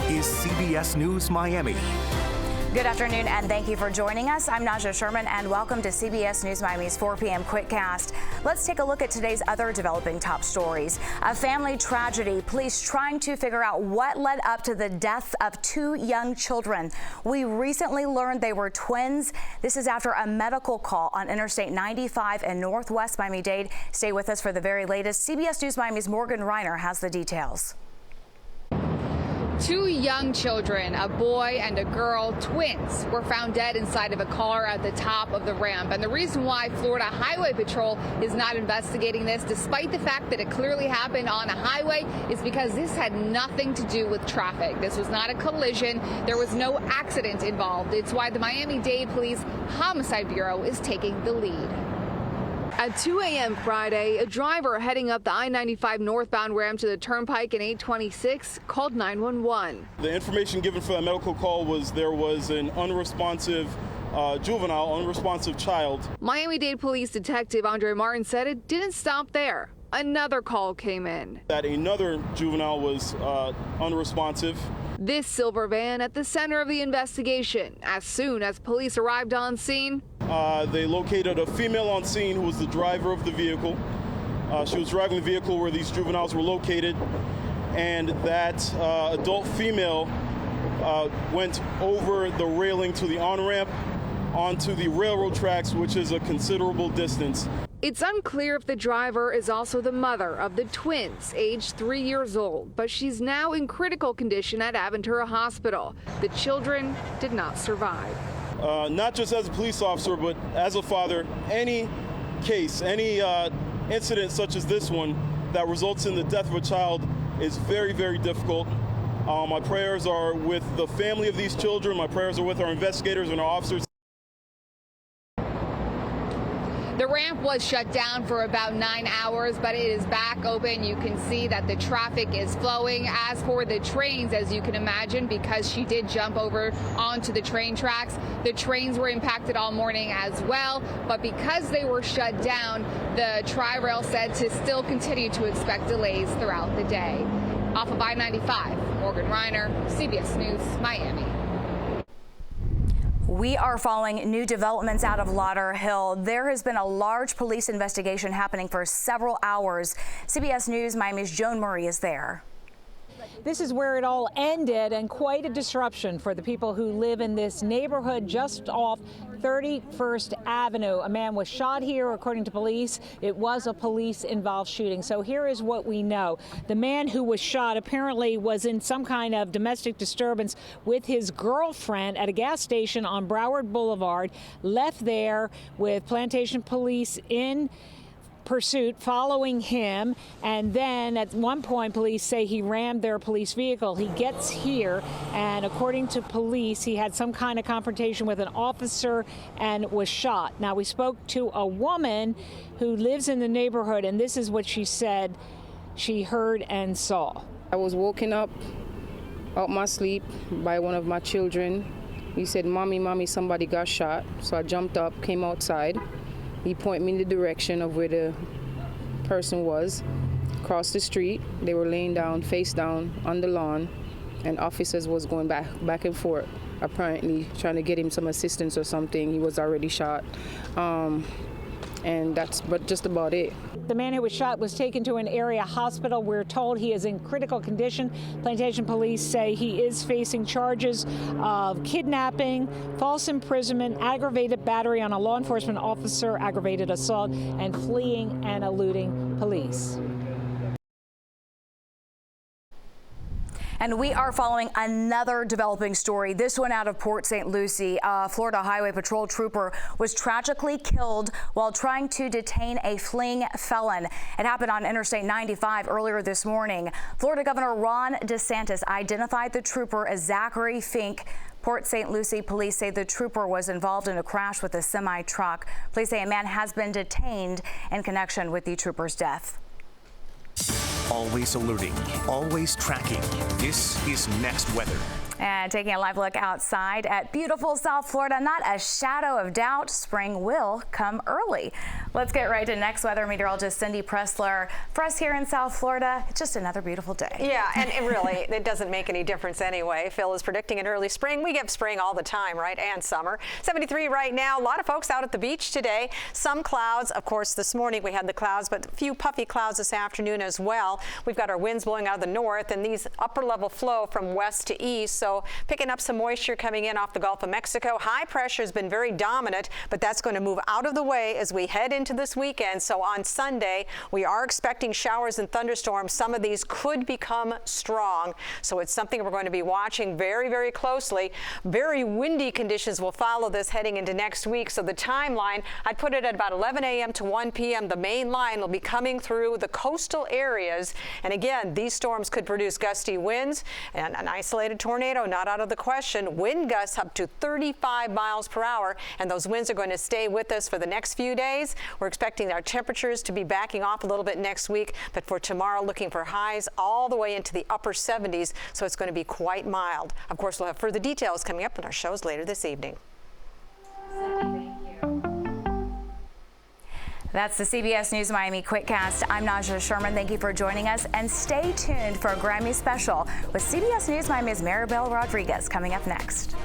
is CBS News Miami. Good afternoon and thank you for joining us. I'm Najahe Sherman and welcome to CBS News Miami's 4 p.m. Quickcast. Let's take a look at today's other developing top stories. A family tragedy, police trying to figure out what led up to the death of 2 young children. We recently learned they were twins. This is after a medical call on Interstate 95 in Northwest Miami-Dade. Stay with us for the very latest. CBS News Miami's Morgan Reiner has the details. 2 young children, a boy and a girl, twins, were found dead inside of a car at the top of the ramp. And the reason why Florida Highway Patrol is not investigating this, despite the fact that it clearly happened on a highway, is because this had nothing to do with traffic. This was not a collision. There was no accident involved. It's why the Miami-Dade Police Homicide Bureau is taking the lead. At 2 a.m. Friday, a driver heading up the I-95 northbound ramp to the Turnpike in 826 called 911. The information given for that medical call was there was an unresponsive unresponsive child. Miami-Dade Police Detective Andre Martin said it didn't stop there. Another call came in. That another juvenile was unresponsive. This silver van at the center of the investigation. As soon as police arrived on scene, they located a female on scene who was the driver of the vehicle. She was driving the vehicle where these juveniles were located, and that adult female went over the railing to the on-ramp onto the railroad tracks, which is a considerable distance. It's unclear if the driver is also the mother of the twins, aged 3 years old, but she's now in critical condition at Aventura Hospital. The children did not survive. Not just as a police officer, but as a father, any case, any incident such as this one that results in the death of a child is very, very difficult. My prayers are with the family of these children. My prayers are with our investigators and our officers. The ramp was shut down for about 9 hours, but it is back open. You can see that the traffic is flowing. As for the trains, as you can imagine, because she did jump over onto the train tracks, the trains were impacted all morning as well. But because they were shut down, the Tri-Rail said to still continue to expect delays throughout the day. Off of I-95, Morgan Reiner, CBS News, Miami. We are following new developments out of Lauderhill. There has been a large police investigation happening for several hours. CBS News Miami's Joan Murray is there. This is where it all ended, and quite a disruption for the people who live in this neighborhood just off 31st Avenue. A man was shot here, according to police. It was a police-involved shooting. So here is what we know. The man who was shot apparently was in some kind of domestic disturbance with his girlfriend at a gas station on Broward Boulevard, left there with Plantation police in pursuit following him, and then at one point police say he rammed their police vehicle. He gets here, and according to police, he had some kind of confrontation with an officer and was shot. Now, we spoke to a woman who lives in the neighborhood, and this is what she said she heard and saw. I was woken up out my sleep by one of my children. He said, "Mommy, somebody got shot." So I jumped up, came outside. He pointed me in the direction of where the person was. Across the street, they were laying down, face down, on the lawn, and officers was going back and forth, apparently trying to get him some assistance or something. He was already shot. And that's just about it. The man who was shot was taken to an area hospital. We're told he is in critical condition. Plantation police say he is facing charges of kidnapping, false imprisonment, aggravated battery on a law enforcement officer, aggravated assault, and fleeing and eluding police. And we are following another developing story, this one out of Port St. Lucie. A Florida Highway Patrol trooper was tragically killed while trying to detain a fleeing felon. It happened on Interstate 95 earlier this morning. Florida Governor Ron DeSantis identified the trooper as Zachary Fink. Port St. Lucie police say the trooper was involved in a crash with a semi-truck. Police say a man has been detained in connection with the trooper's death. Always alerting, always tracking. This is Next Weather. And taking a live look outside at beautiful South Florida, not a shadow of doubt, spring will come early. Let's get right to next weather meteorologist Cindy Pressler. For us here in South Florida, it's just another beautiful day. Yeah, and really, it doesn't make any difference anyway. Phil is predicting an early spring. We get spring all the time, right? And summer. 73 right now. A lot of folks out at the beach today. Some clouds. Of course, this morning we had the clouds, but a few puffy clouds this afternoon as well. We've got our winds blowing out of the north and these upper level flow from west to east. So picking up some moisture coming in off the Gulf of Mexico. High pressure has been very dominant, but that's going to move out of the way as we head into this weekend. So on Sunday, we are expecting showers and thunderstorms. Some of these could become strong. So it's something we're going to be watching very, very closely. Very windy conditions will follow this heading into next week. So the timeline, I'd put it at about 11 a.m. to 1 p.m. The main line will be coming through the coastal areas. And again, these storms could produce gusty winds and an isolated tornado, not out of the question. Wind gusts up to 35 miles per hour, and those winds are going to stay with us for the next few days. We're expecting our temperatures to be backing off a little bit next week, but for tomorrow, looking for highs all the way into the upper 70s, so it's going to be quite mild. Of course, we'll have further details coming up in our shows later this evening. That's the CBS News Miami Quickcast. I'm Najahe Sherman. Thank you for joining us, and stay tuned for a Grammy special with CBS News Miami's Maribel Rodriguez coming up next.